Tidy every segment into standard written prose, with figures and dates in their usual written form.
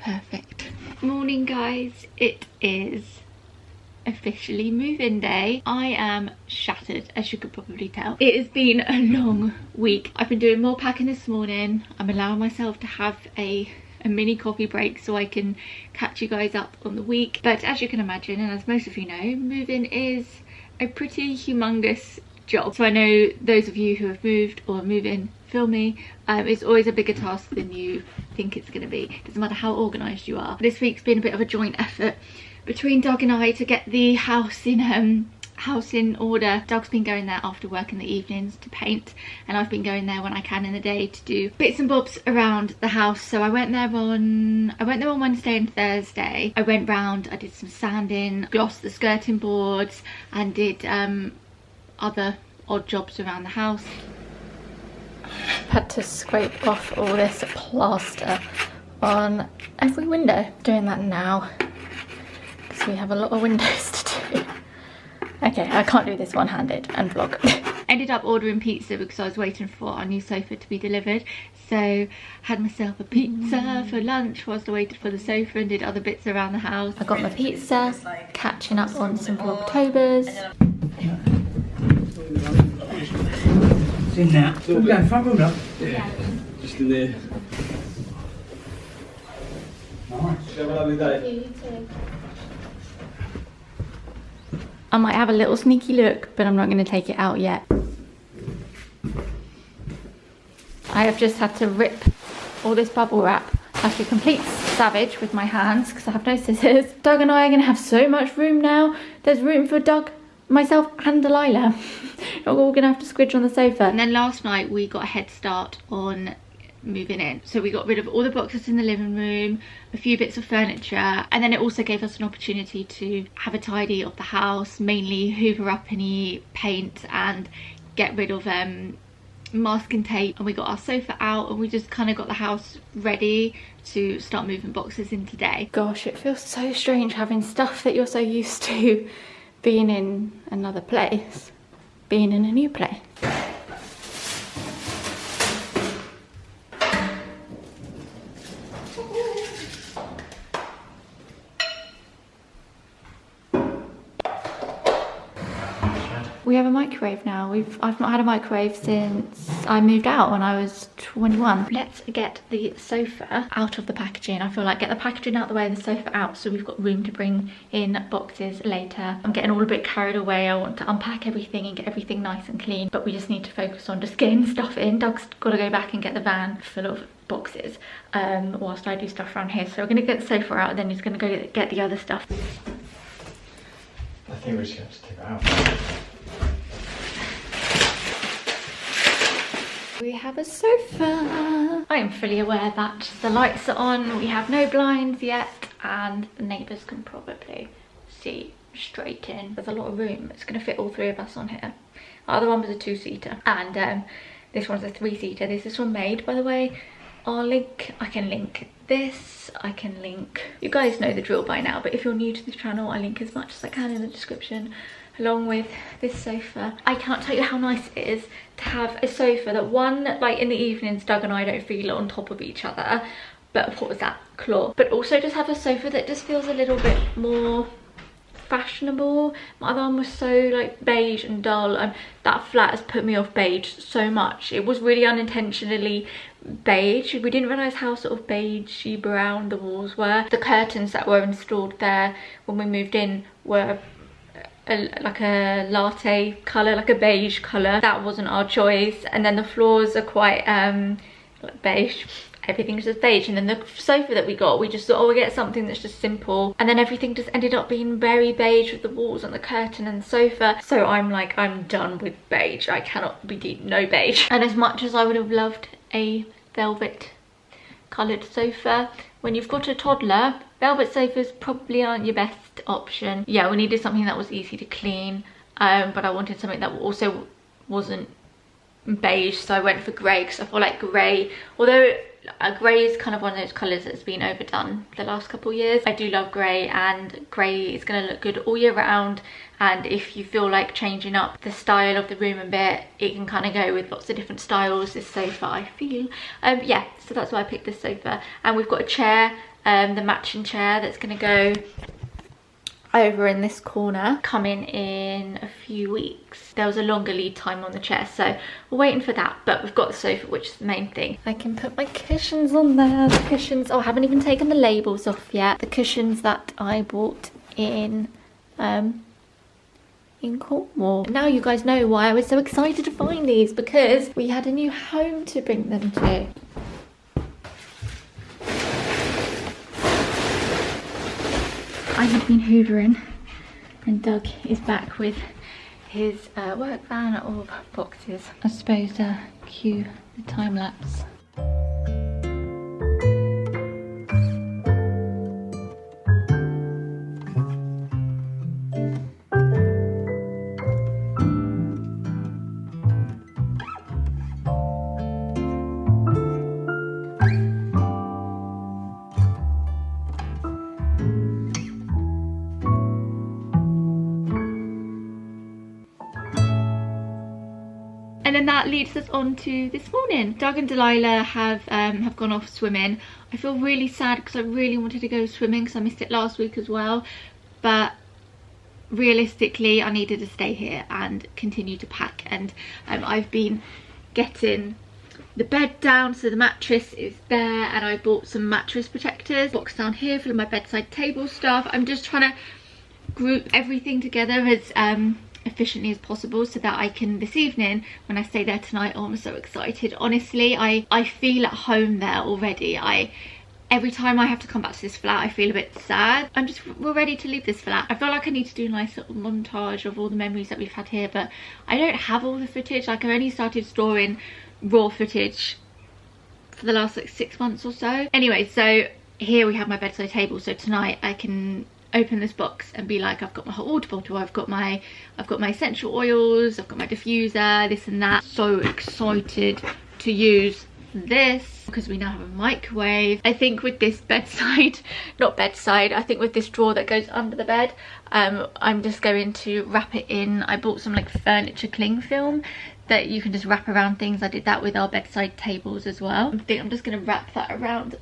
Perfect. Morning guys, it is officially move-in day. I am shattered, as you could probably tell. It has been a long week. I've been doing more packing this morning. I'm allowing myself to have a mini coffee break so I can catch you guys up on the week. But as you can imagine, and as most of you know, moving is a pretty humongous job. So I know those of you who have moved or are moving feel me. It's always a bigger task than you think it's going to be. Doesn't matter how organised you are. This week's been a bit of a joint effort between Doug and I to get the house in order. Doug's been going there after work in the evenings to paint, and I've been going there when I can in the day to do bits and bobs around the house. So I went there on Wednesday and Thursday. I went round, I did some sanding, glossed the skirting boards, and did other odd jobs around the house. Had to scrape off all this plaster on every window. Doing that now because we have a lot of windows to do. Okay, I can't do this one-handed and vlog. Ended up ordering pizza because I was waiting for our new sofa to be delivered. So had myself a pizza for lunch whilst I waited for the sofa and did other bits around the house. I got my pizza, catching up on some Vlogtobers. It's in there. So we're going front room up? Yeah. Just in there. Nice. Have a lovely day. You too. I might have a little sneaky look, but I'm not going to take it out yet. I have just had to rip all this bubble wrap like a complete savage with my hands because I have no scissors. Doug and I are going to have so much room now. There's room for Doug, myself and Delilah. We're all going to have to squidge on the sofa. And then last night we got a head start on moving in, so we got rid of all the boxes in the living room, a few bits of furniture, and then it also gave us an opportunity to have a tidy of the house, mainly hoover up any paint and get rid of masking tape. And we got our sofa out and we just kind of got the house ready to start moving boxes in today. Gosh, it feels so strange having stuff that you're so used to being in another place, being in a new place. We have a microwave now. I've not had a microwave since I moved out when I was 21. Let's get the sofa out of the packaging. I feel like get the packaging out of the way and the sofa out so we've got room to bring in boxes later. I'm getting all a bit carried away. I want to unpack everything and get everything nice and clean, but we just need to focus on just getting stuff in. Doug's got to go back and get the van full of boxes whilst I do stuff around here. So we're going to get the sofa out and then he's going to go get the other stuff. I think we're just going to take it out. We have a sofa. I am fully aware that the lights are on, we have no blinds yet, and the neighbours can probably see straight in. There's a lot of room. It's going to fit all three of us on here. Our other one was a two-seater, and this one's a three-seater. This is from Made, by the way. I can link this, I can link, you guys know the drill by now, but if you're new to this channel, I link as much as I can in the description, along with this sofa. I can't tell you how nice it is to have a sofa that, one, like in the evenings Doug and I don't feel on top of each other, but what was that, claw, but also just have a sofa that just feels a little bit more fashionable. My other one was so like beige and dull. That flat has put me off beige so much. It was really unintentionally beige. We didn't realise how sort of beigey brown the walls were. The curtains that were installed there when we moved in were like a latte colour, like a beige colour. That wasn't our choice. And then the floors are quite like beige. Everything's just beige. And then the sofa that we got, we just thought, oh, we'll get something that's just simple. And then everything just ended up being very beige with the walls and the curtain and the sofa. So I'm like, I'm done with beige. I cannot be no beige. And as much as I would have loved a velvet coloured sofa, when you've got a toddler, velvet sofas probably aren't your best option. Yeah, we needed something that was easy to clean, but I wanted something that also wasn't beige, so I went for grey because I feel like grey, although grey is kind of one of those colours that's been overdone the last couple of years. I do love grey, and grey is going to look good all year round, and if you feel like changing up the style of the room a bit, it can kind of go with lots of different styles, this sofa, I feel. Yeah, so that's why I picked this sofa. And we've got a chair the matching chair that's going to go over in this corner, coming in a few weeks. There was a longer lead time on the chair, so we're waiting for that, but we've got the sofa, which is the main thing. I can put my cushions on there. The cushions, oh, I haven't even taken the labels off yet. The cushions that I bought in Cornwall. Now you guys know why I was so excited to find these, because we had a new home to bring them to. I have been hoovering and Doug is back with his work van of boxes. I suppose cue the time lapse. And then that leads us on to this morning. Doug and Delilah have gone off swimming. I feel really sad because I really wanted to go swimming because I missed it last week as well. But realistically, I needed to stay here and continue to pack. And I've been getting the bed down, so the mattress is there, and I bought some mattress protectors. Box down here full of my bedside table stuff. I'm just trying to group everything together as efficiently as possible so that I can, this evening when I stay there tonight, oh, I'm so excited. Honestly, I feel at home there already. Every time I have to come back to this flat, I feel a bit sad. We're ready to leave this flat. I feel like I need to do a nice little montage of all the memories that we've had here, but I don't have all the footage. Like, I've only started storing raw footage for the last like 6 months or so. Anyway, so here we have my bedside table, so tonight I can open this box and be like, I've got my hot water bottle, I've got my essential oils, I've got my diffuser, this and that. So excited to use this because we now have a microwave. I think with this bedside, not bedside, I think with this drawer that goes under the bed, I'm just going to wrap it in. I bought some like furniture cling film that you can just wrap around things. I did that with our bedside tables as well. I think I'm just going to wrap that around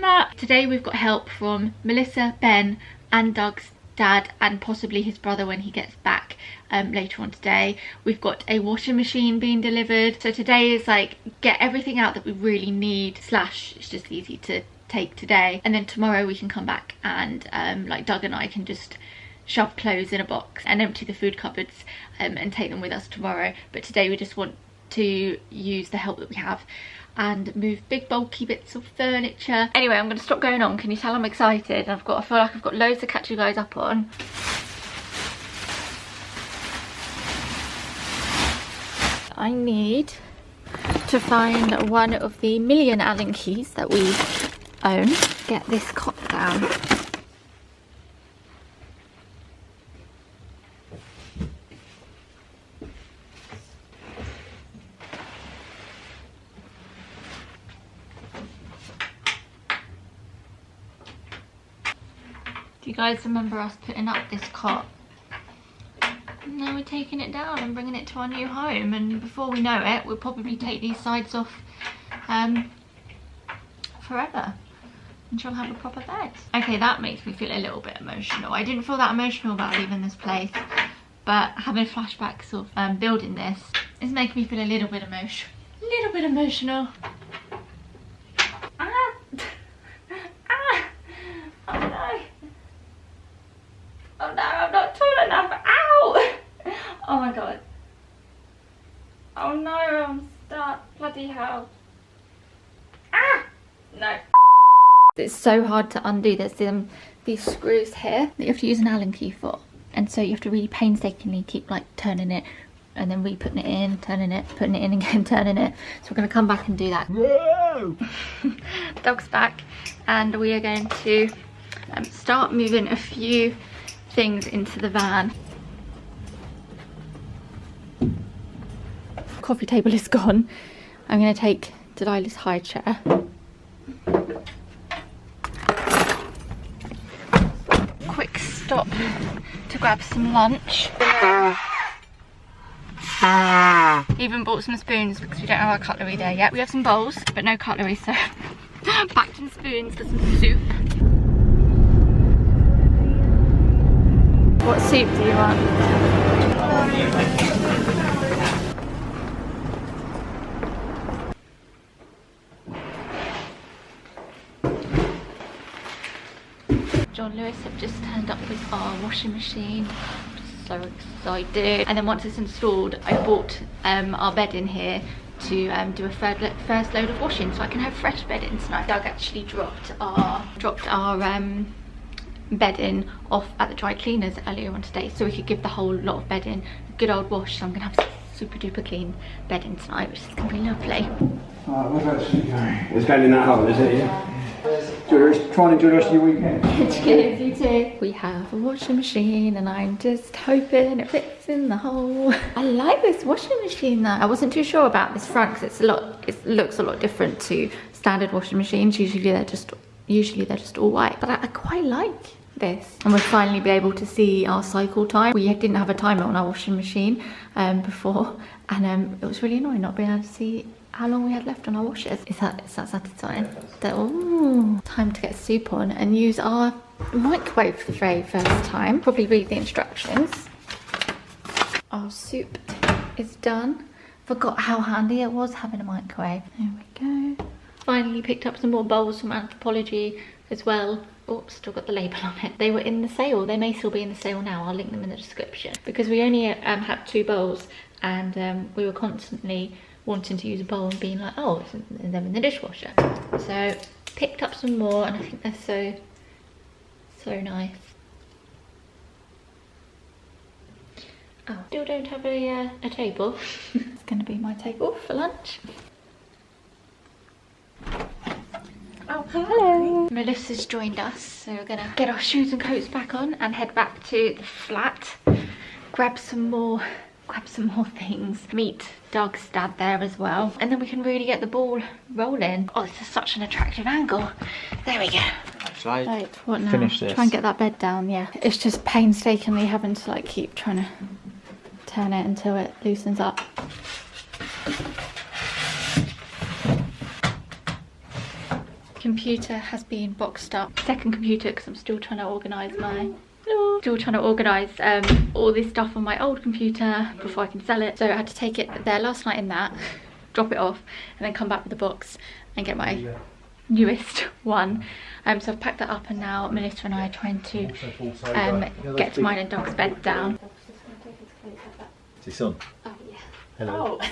that. Today we've got help from Melissa, Ben and Doug's dad, and possibly his brother when he gets back later on today. We've got a washing machine being delivered, so today is like get everything out that we really need, slash it's just easy to take today, and then tomorrow we can come back and like Doug and I can just shove clothes in a box and empty the food cupboards and take them with us tomorrow. But today we just want to use the help that we have and move big bulky bits of furniture. Anyway, I'm going to stop going on. Can you tell I'm excited? I feel like I've got loads to catch you guys up on. I need to find one of the million Allen keys that we own. Get this cot down. Do you guys remember us putting up this cot? And now we're taking it down and bringing it to our new home, and before we know it, we'll probably take these sides off forever, and she'll have a proper bed. Okay, that makes me feel a little bit emotional. I didn't feel that emotional about leaving this place, but having flashbacks of building this is making me feel a little bit emotional. Ah! Ah! Oh no! Oh no, I'm not tall enough. Ow! Oh my god. Oh no, I'm stuck. Bloody hell. Ah! No. It's so hard to undo. There's these screws here that you have to use an Allen key for. And so you have to really painstakingly keep like turning it and then re-putting it in, turning it, putting it in again, turning it. So we're going to come back and do that. Whoa! Dog's back and we are going to start moving a few things into the van. Coffee table is gone. I'm going to take Delilah's high chair. Quick stop to grab some lunch. Even bought some spoons because we don't have our cutlery there yet. We have some bowls but no cutlery, so Packed in spoons for some soup. What soup do you want? John Lewis have just turned up with our washing machine. So excited. And then once it's installed, I bought our bed in here to do a first load of washing so I can have fresh bedding tonight. Doug actually dropped our bedding off at the dry cleaners earlier on today so we could give the whole lot of bedding a good old wash. So I'm gonna have super duper clean bedding tonight, which is gonna be lovely. Alright, where's that going? It's going in that hole, is it? Yeah. Try and enjoy the rest of your weekend. Cheers, you too. We have a washing machine and I'm just hoping it fits in the hole. I like this washing machine though. I wasn't too sure about this front because it looks a lot different to standard washing machines. Usually they're just all white, but I quite like this. And we'll finally be able to see our cycle time. We didn't have a timer on our washing machine before, and it was really annoying not being able to see how long we had left on our washers. Is that satisfying? Oh, time to get soup on and use our microwave for the very first time. Probably read the instructions. Our soup is done. Forgot how handy it was having a microwave. There we go. Finally picked up some more bowls from Anthropology as well. Oh, still got the label on it. They were in the sale. They may still be in the sale now. I'll link them in the description. Because we only had 2 bowls and we were constantly wanting to use a bowl and being like, oh, isn't them in the dishwasher? So picked up some more and I think they're so nice. Oh, still don't have a table. It's gonna be my table for lunch. Oh, hello. Melissa's joined us, so we're gonna get our shoes and coats back on and head back to the flat. Grab some more things. Meet Doug's dad there as well. And then we can really get the ball rolling. Oh, this is such an attractive angle. There we go. Right, what now? Finish this. Try and get that bed down, yeah. It's just painstakingly having to like keep trying to turn it until it loosens up. Computer has been boxed up. Second computer because I'm still trying to organise all this stuff on my old computer before I can sell it. So I had to take it there last night in that, drop it off, and then come back with the box and get my newest one. So I've packed that up and now Melissa and I are trying to get mine and Doug's bed down. It's your son. Oh yeah. Hello. Oh.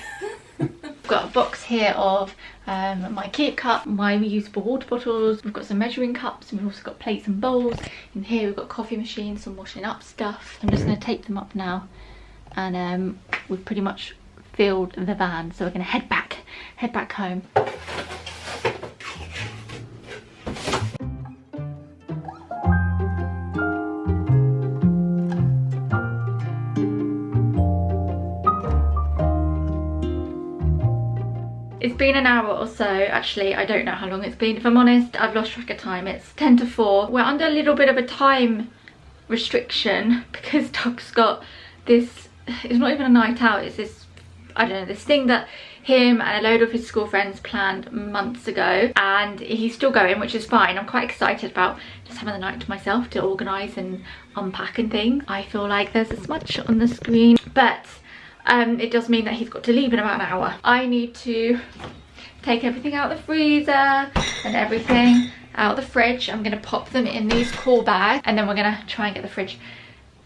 I've got a box here of my Keep cup, my reusable water bottles. We've got some measuring cups and we've also got plates and bowls. In here we've got coffee machines, some washing up stuff. I'm just going to tape them up now and we've pretty much filled the van, so we're going to head back home. It's been an hour or so, actually. I don't know how long it's been. If I'm honest, I've lost track of time. It's 10 to 4. We're under a little bit of a time restriction because Doug's got this, it's not even a night out, it's this, I don't know, this thing that him and a load of his school friends planned months ago, and he's still going, which is fine. I'm quite excited about just having the night to myself to organise and unpack and things. I feel like there's this much on the screen, but it does mean that he's got to leave in about an hour. I need to take everything out of the freezer and everything out of the fridge. I'm going to pop them in these cool bags and then we're going to try and get the fridge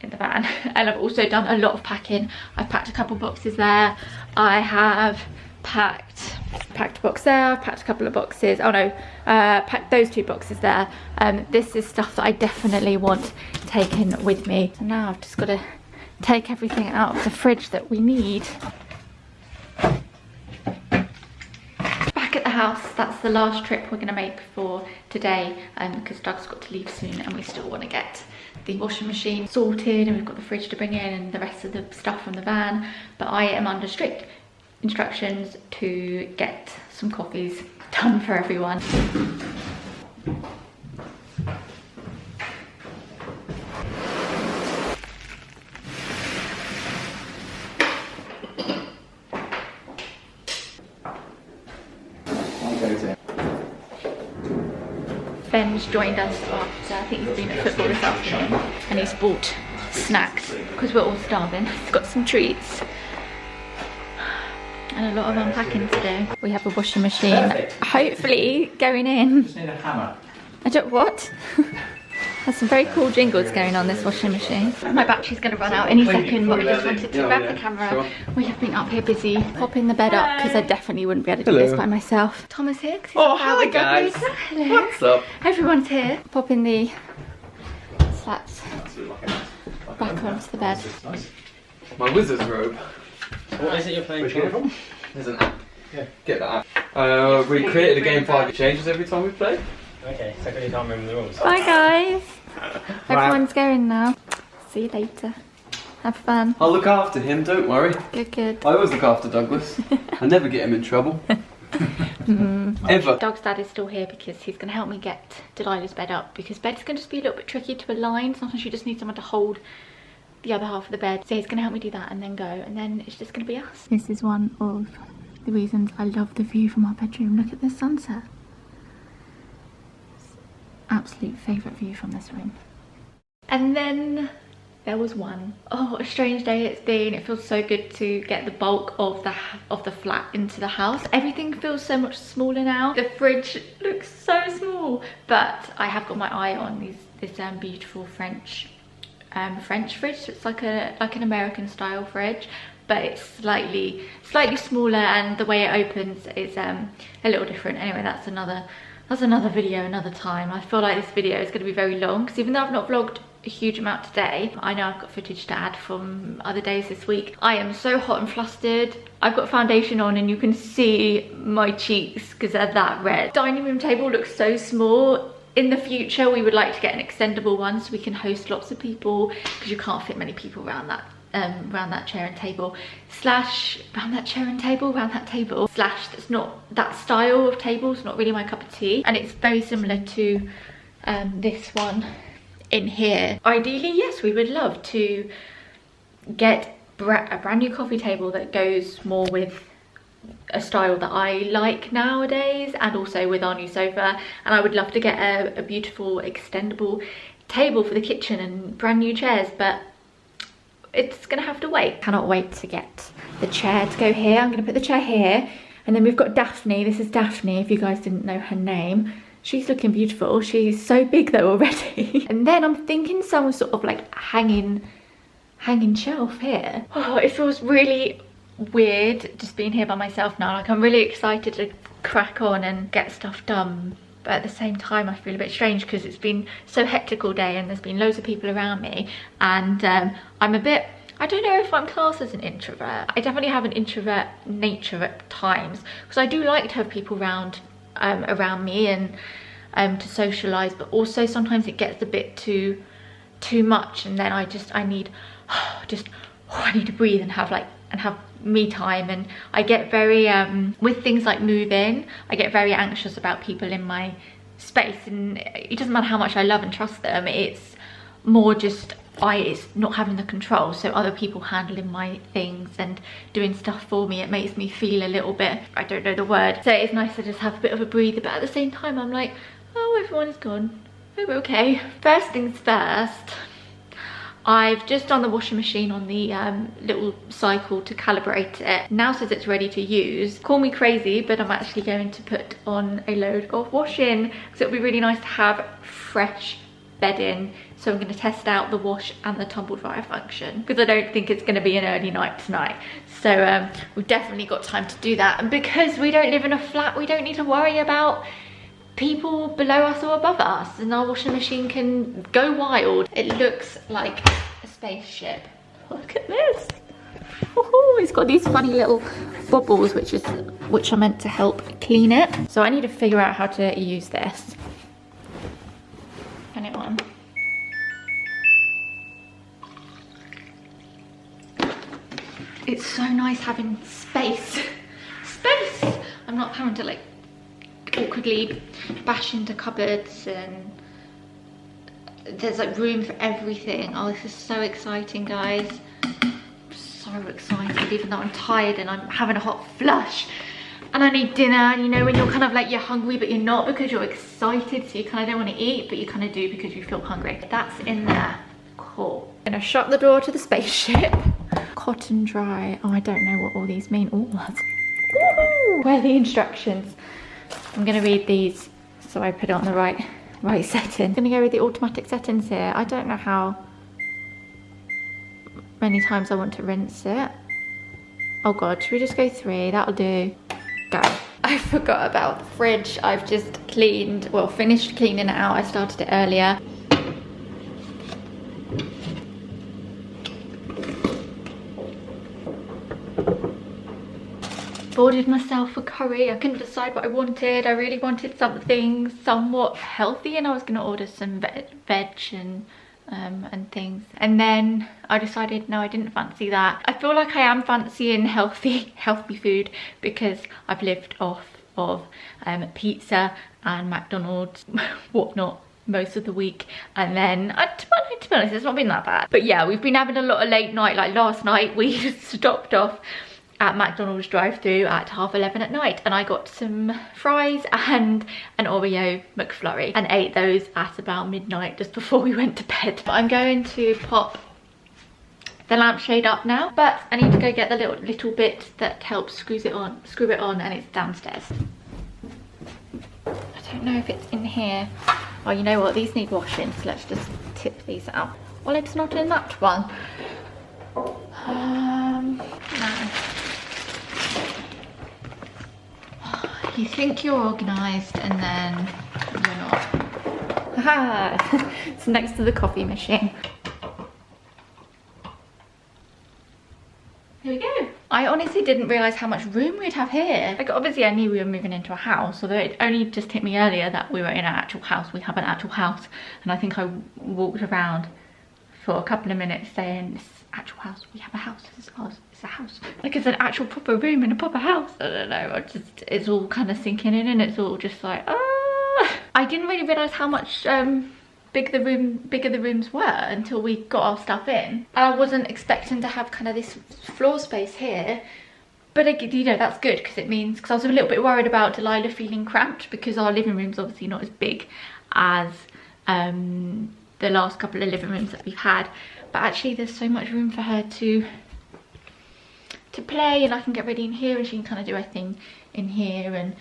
in the van. And I've also done a lot of packing. I've packed a couple boxes there. I have packed a box there. I've packed a couple of boxes. Oh no, packed those 2 boxes there. This is stuff that I definitely want taken with me. So now I've just got to take everything out of the fridge that we need. Back at the house, that's the last trip we're going to make for today because Doug's got to leave soon and we still want to get the washing machine sorted and we've got the fridge to bring in and the rest of the stuff from the van. But I am under strict instructions to get some coffees done for everyone. Ben's joined us after, I think he's been at football this afternoon, and he's bought snacks because we're all starving. He's got some treats and a lot of unpacking to do. We have a washing machine, hopefully going in. Just need a hammer. I don't, what? There's some very cool jingles going on this washing machine. My battery's going to run out any second, but I just wanted to grab the camera. Sure. We have been up here busy popping the bed up because I definitely wouldn't be able to do this by myself. Thomas here. Oh, hi guys. Hello. What's up? Everyone's here. Popping the slats back onto the bed. My wizard's robe. What is it you're playing from? There's an app. Yeah. Get that app. We created a game for it changes every time we play. Okay, so you can't remember the rules. Bye guys. Everyone's going now. See you later. Have fun. I'll look after him, don't worry. Good, good. I always look after Douglas. I never get him in trouble. Ever. Dog's dad is still here because he's going to help me get Delilah's bed up, because bed's going to just be a little bit tricky to align. Sometimes you just need someone to hold the other half of the bed. So he's going to help me do that and then go, and then it's just going to be us. This is one of the reasons I love the view from our bedroom. Look at the sunset. Absolute favourite view from this room. And then there was one. Oh, a strange day it's been. It feels so good to get the bulk of the flat into the house. Everything feels so much smaller now. The fridge looks so small, but I have got my eye on this beautiful French fridge. So it's like an American style fridge, but it's slightly smaller, and the way it opens is a little different. Anyway, that's another video another time. I feel like this video is going to be very long because even though I've not vlogged a huge amount today, I know I've got footage to add from other days this week. I am so hot and flustered. I've got foundation on and you can see my cheeks because they're that red. Dining room table looks so small. In the future we would like to get an extendable one so we can host lots of people, because you can't fit many people around that chair and table, slash that's not that style of table. It's not really my cup of tea, and it's very similar to this one in here. Ideally, yes, we would love to get a brand new coffee table that goes more with a style that I like nowadays, and also with our new sofa. And I would love to get a beautiful extendable table for the kitchen and brand new chairs, but it's gonna have to wait. Cannot wait to get the chair to go here. I'm gonna put the chair here, and then we've got Daphne. This is Daphne, if you guys didn't know her name. She's looking beautiful. She's so big though already. And then I'm thinking some sort of like hanging shelf here. Oh, it feels really weird just being here by myself now. Like, I'm really excited to crack on and get stuff done, but at the same time I feel a bit strange because it's been so hectic all day and there's been loads of people around me, and I'm a bit, I don't know if I'm classed as an introvert. I definitely have an introvert nature at times, because I do like to have people around me and to socialize, but also sometimes it gets a bit too much, and then I need to breathe and have me time. And I get very with things like moving, I get very anxious about people in my space, and it doesn't matter how much I love and trust them, it's more just it's not having the control. So other people handling my things and doing stuff for me, it makes me feel a little bit, I don't know the word, so it's nice to just have a bit of a breather. But at the same time I'm like, oh, everyone is gone, oh, we're okay. First things first, I've just done the washing machine on the little cycle to calibrate it. Now says it's ready to use. Call me crazy, but I'm actually going to put on a load of washing because it'll be really nice to have fresh bedding. So I'm going to test out the wash and the tumble dryer function, because I don't think it's going to be an early night tonight. So we've definitely got time to do that. And because we don't live in a flat, we don't need to worry about people below us or above us, and our washing machine can go wild. It looks like a spaceship. Look at this. Oh, it's got these funny little bubbles which are meant to help clean it. So I need to figure out how to use this. Turn it on. It's so nice having space. I'm not having to like awkwardly bash into cupboards, and there's like room for everything. Oh, this is so exciting, guys. I'm so excited, even though I'm tired and I'm having a hot flush. and I need dinner. And you know when you're kind of like, you're hungry but you're not because you're excited, so you kind of don't want to eat, but you kind of do because you feel hungry. That's in there. Cool. I'm gonna shut the door to the spaceship. Cotton dry. Oh, I don't know what all these mean. Oh, that's... Where are the instructions? I'm gonna read these so I put it on the right setting. I'm gonna go with the automatic settings here. I don't know how many times I want to rinse it. Oh god, should we just go 3? That'll do. Go. I forgot about the fridge. I've just cleaned, well, finished cleaning it out. I started it earlier. Ordered myself a curry. I couldn't decide what I wanted. I really wanted something somewhat healthy, and I was going to order some veg and things. And then I decided no, I didn't fancy that. I feel like I am fancying healthy food because I've lived off of pizza and McDonald's, whatnot, most of the week. And then to be honest, it's not been that bad. But yeah, we've been having a lot of late night. Like last night we stopped off at McDonald's drive-thru at 11:30 at night, and I got some fries and an Oreo McFlurry and ate those at about midnight just before we went to bed. I'm going to pop the lampshade up now, but I need to go get the little bit that helps screw it on, and it's downstairs. I don't know if it's in here. Oh, you know what, these need washing, so let's just tip these out. Well, it's not in that one. No. You think you're organised and then you're not. Haha! It's next to the coffee machine. Here we go. I honestly didn't realise how much room we'd have here. Like obviously I knew we were moving into a house, although it only just hit me earlier that we were in an actual house. We have an actual house, and I think I walked around for a couple of minutes saying, this actual house, we have a house, this is ours, it's a house. Like it's an actual proper room in a proper house. I don't know, it's all kind of sinking in, and it's all just like, ah. I didn't really realise how much bigger the rooms were until we got our stuff in. I wasn't expecting to have kind of this floor space here, but you know, that's good because it means, because I was a little bit worried about Delilah feeling cramped because our living room's obviously not as big as the last couple of living rooms that we've had, but actually there's so much room for her to play, and I can get ready in here and she can kind of do her thing in here and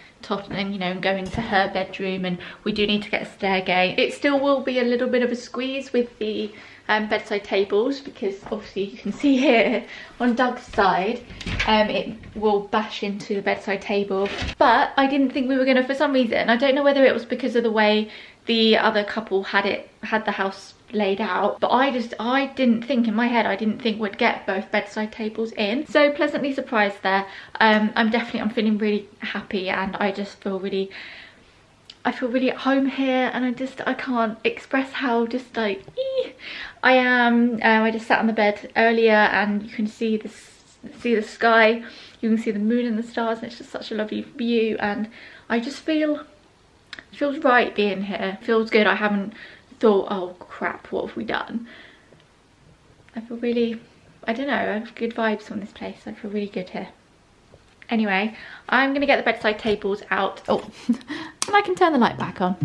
you know, and go into her bedroom. And we do need to get a stair gate. It still will be a little bit of a squeeze with the bedside tables, because obviously you can see here on Doug's side it will bash into the bedside table, but I didn't think we were gonna, for some reason, I don't know whether it was because of the way the other couple had the house laid out, but I didn't think, in my head I didn't think we'd get both bedside tables in, so pleasantly surprised there. I'm feeling really happy, and I just feel really, I feel really at home here, and I can't express how just like I am. I just sat on the bed earlier and you can see the sky, you can see the moon and the stars, and it's just such a lovely view, and I just feel, it feels right being here. It feels good. I haven't thought, oh crap, what have we done? I feel really, I don't know, I have good vibes from this place. I feel really good here. Anyway, I'm gonna get the bedside tables out. Oh, and I can turn the light back on.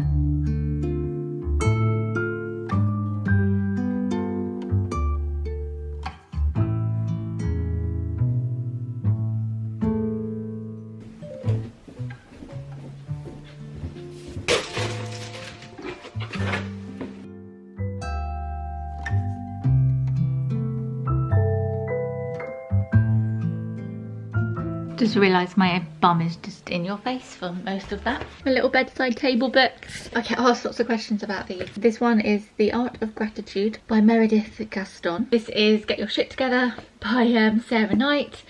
Just realised my bum is just in your face for most of that. My little bedside table books. I get asked lots of questions about these. This one is The Art of Gratitude by Meredith Gaston. This is Get Your Shit Together by Sarah Knight.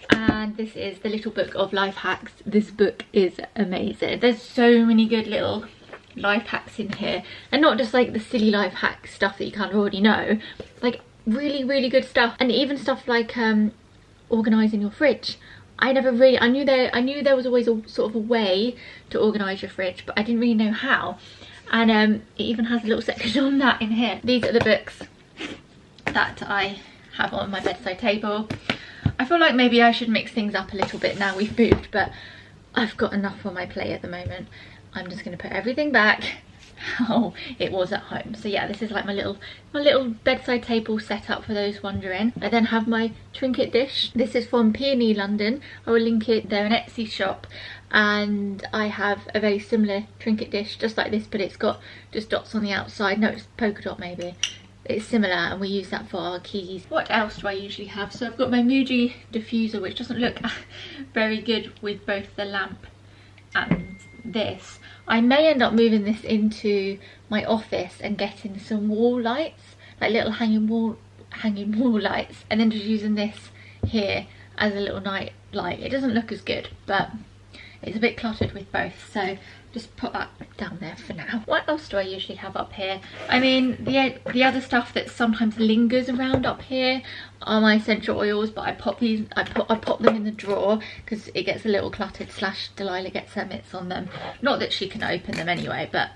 And this is The Little Book of Life Hacks. This book is amazing. There's so many good little life hacks in here. And not just like the silly life hack stuff that you kind of already know. Like really, really good stuff. And even stuff like organising your fridge. I knew there was always a sort of a way to organise your fridge, but I didn't really know how. And it even has a little section on that in here. These are the books that I have on my bedside table. I feel like maybe I should mix things up a little bit now we've moved, but I've got enough on my plate at the moment. I'm just going to put everything back how it was at home. So yeah, this is like my little bedside table set up for those wondering. I then have my trinket dish. This is from Peony London. I will link it. They're an Etsy shop, and I have a very similar trinket dish just like this, but it's got just dots on the outside. No, it's polka dot maybe. It's similar, and we use that for our keys. What else do I usually have? So I've got my Muji diffuser, which doesn't look very good with both the lamp and this. I may end up moving this into my office and getting some wall lights, like little hanging wall lights, and then just using this here as a little night light. It doesn't look as good, but it's a bit cluttered with both, so just put that down there for now. What else do I usually have up here? I mean, the other stuff that sometimes lingers around up here are my essential oils, but I pop them in the drawer because it gets a little cluttered, slash Delilah gets her mitts on them. Not that she can open them anyway, but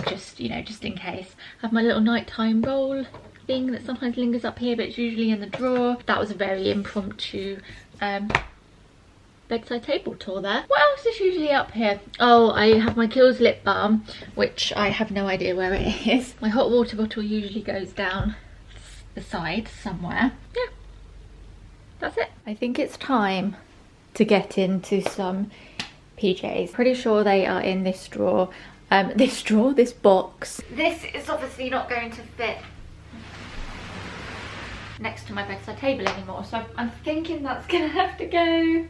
just, you know, just in case. I have my little nighttime roll thing that sometimes lingers up here, but it's usually in the drawer. That was a very impromptu bedside table tour there. What else is usually up here? Oh, I have my Kiehl's lip balm, which I have no idea where it is. My hot water bottle usually goes down the side somewhere. Yeah, that's it. I think it's time to get into some PJs. Pretty sure they are in this drawer. This box. This is obviously not going to fit next to my bedside table anymore, so I'm thinking that's gonna have to go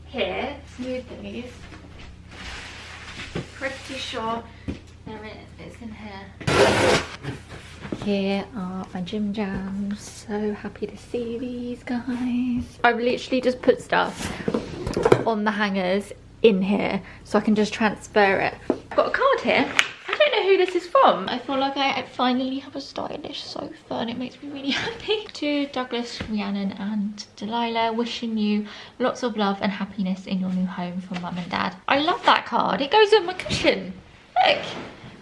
here. Smooth these. Pretty sure it's in here. Here are my gym jams. So happy to see these guys. I've literally just put stuff on the hangers in here so I can just transfer it. I've got a card here. I don't know who this is from. I feel like I finally have a stylish sofa and it makes me really happy. To Douglas, Rhiannon and Delilah, wishing you lots of love and happiness in your new home from Mum and Dad. I love that card. It goes with my cushion. Look,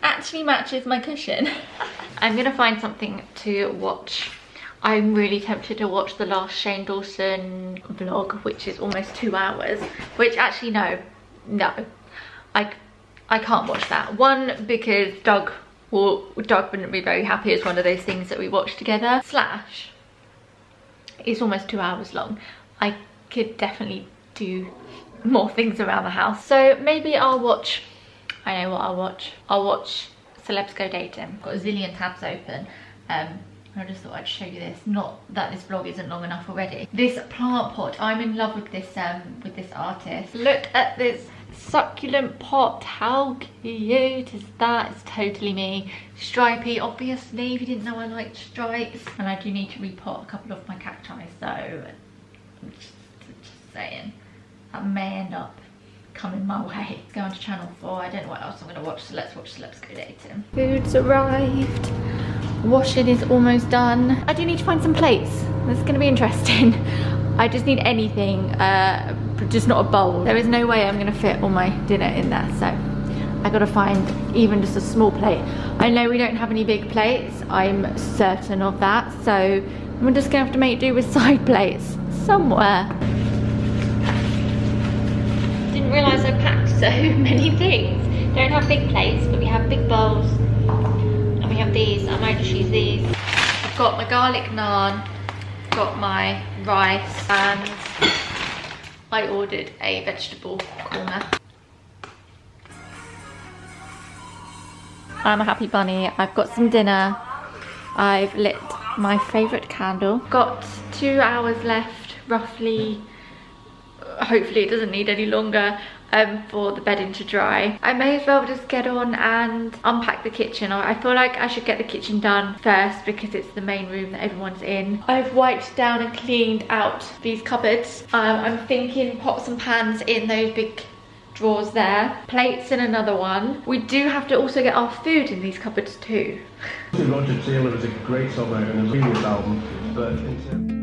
actually matches my cushion. I'm gonna find something to watch. I'm really tempted to watch the last Shane Dawson vlog, which is almost 2 hours, which actually no, I can't watch that. One, because Doug wouldn't be very happy. It's one of those things that we watch together. Slash, it's almost 2 hours long. I could definitely do more things around the house. So maybe I'll watch, I know what I'll watch. I'll watch Celebs Go Dating. Got a zillion tabs open. I just thought I'd show you this. Not that this vlog isn't long enough already. This plant pot, I'm in love with this artist. Look at this succulent pot. How cute is that? It's totally me. Stripy, obviously, if you didn't know I liked stripes. And I do need to repot a couple of my cacti, so I'm just saying that may end up coming my way. Let's go on to channel 4. I don't know what else I'm going to watch, so let's watch Celebs Go Dating. Food's arrived. Washing is almost done. I do need to find some plates. This is going to be interesting. I just need anything, just not a bowl. There is no way I'm going to fit all my dinner in there, so I got to find even just a small plate. I know we don't have any big plates. I'm certain of that, so we're just going to have to make do with side plates somewhere. Didn't realise I packed so many things. Don't have big plates, but we have big bowls. And we have these. I might just use these. I've got my garlic naan, got my rice, and I ordered a vegetable korma. I'm a happy bunny. I've got some dinner. I've lit my favourite candle. Got 2 hours left, roughly. Hopefully it doesn't need any longer for the bedding to dry. I may as well just get on and unpack the kitchen. I feel like I should get the kitchen done first because it's the main room that everyone's in. I've wiped down and cleaned out these cupboards. I'm thinking pots and pans in those big drawers there. Plates in another one. We do have to also get our food in these cupboards too. Roger Taylor is a great songwriter and a previous album, but in terms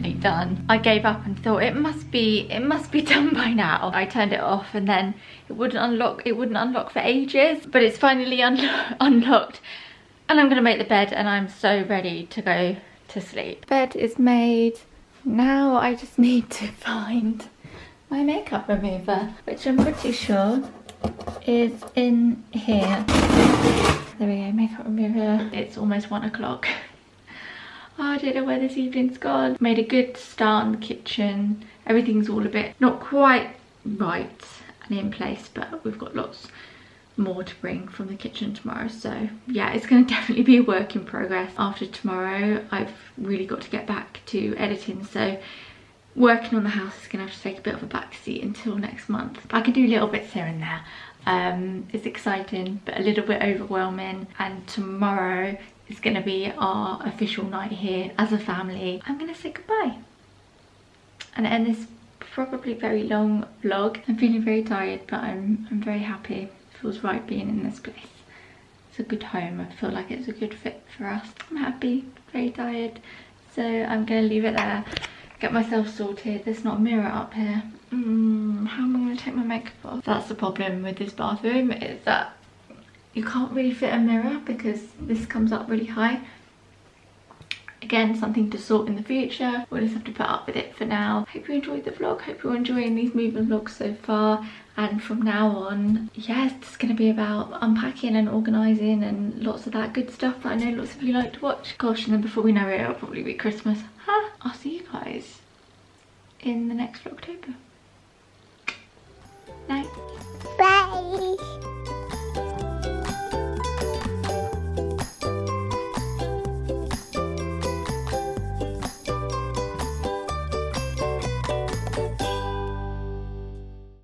definitely done. I gave up and thought it must be done by now. I turned it off and then it wouldn't unlock for ages, but it's finally unlocked. And I'm gonna make the bed and I'm so ready to go to sleep. Bed is made. Now I just need to find my makeup remover, which I'm pretty sure is in here. There we go, makeup remover. It's almost 1 o'clock. Oh, I don't know where this evening's gone. Made a good start in the kitchen. Everything's all a bit not quite right and in place, but we've got lots more to bring from the kitchen tomorrow. So yeah, it's going to definitely be a work in progress. After tomorrow, I've really got to get back to editing. So working on the house is going to have to take a bit of a backseat until next month. But I can do little bits here and there. It's exciting, but a little bit overwhelming. And tomorrow is going to be our official night here as a family. I'm going to say goodbye and end this probably very long vlog. I'm feeling very tired, but I'm very happy. It feels right being in this place. It's a good home. I feel like it's a good fit for us. I'm happy, very tired. So I'm going to leave it there. Get myself sorted. There's not a mirror up here. How am I going to take my makeup off? That's the problem with this bathroom, is that you can't really fit a mirror because this comes up really high. Again, something to sort in the future. We'll just have to put up with it for now. Hope you enjoyed the vlog. Hope you're enjoying these moving vlogs so far. And from now on, yeah, it's going to be about unpacking and organising and lots of that good stuff that I know lots of you like to watch. Gosh, and then before we know it, it'll probably be Christmas. I'll see you guys in the next Vlogtober.